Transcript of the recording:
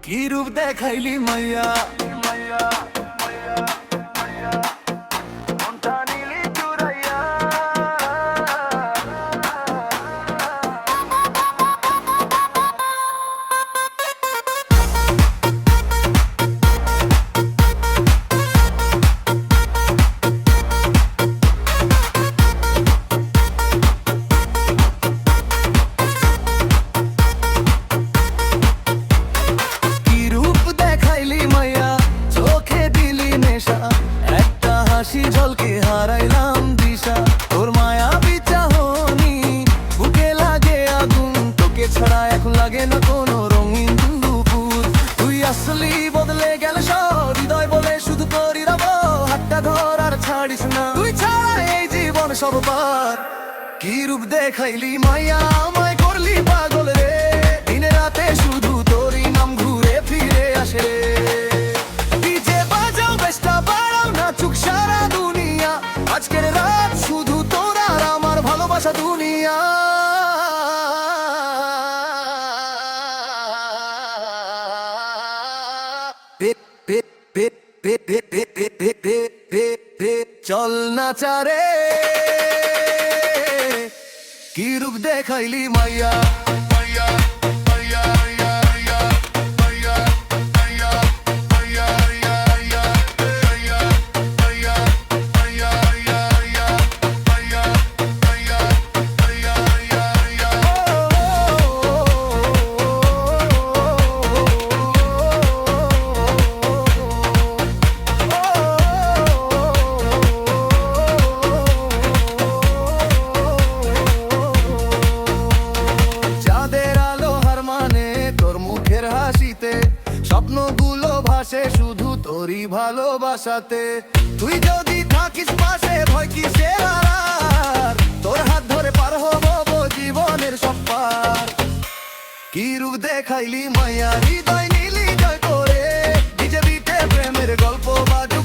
কি রূপ দেখাইলি মাইয়া ঝলকে হারাইলাম দিশা তোর মায়া বিচাহনি বুকে লাগে আগুন তোকে ছাড়া এখন লাগে না কোনো রঙিন দুপুর তুই আসলি বদলে গেল সব হৃদয় বলে শুধু তোরই রব হাতটা ধর আর ছাড়িস না তুই ছাড়া এই জীবন সব পার কি রূপ দেখাইলি মাইয়া আমায় করলি পাগল রে দিনে রাতে শুধু তোরই নাম ঘুরে ফিরে আসে রে ডিজে বাজাও বেশটা বাড়াও না চুক সারা দুনিয়া আজকের রাত শুধু তোর আর আমার ভালোবাসা দুনিয়া চল না চারে কি রূপ দেখাইলি মাইয়া স্বপ্নগুলো ভাসে শুধু তোরই ভালোবাসাতে তুই যদি থাকিস পাশে ভয় কিসের আর তোর হাত ধরে পার হব জীবনের সব পার কি রূপ দেখাইলি মাইয়া হৃদয় নীলি জয় করে ডিজে বিটে প্রেমের গল্প বাজে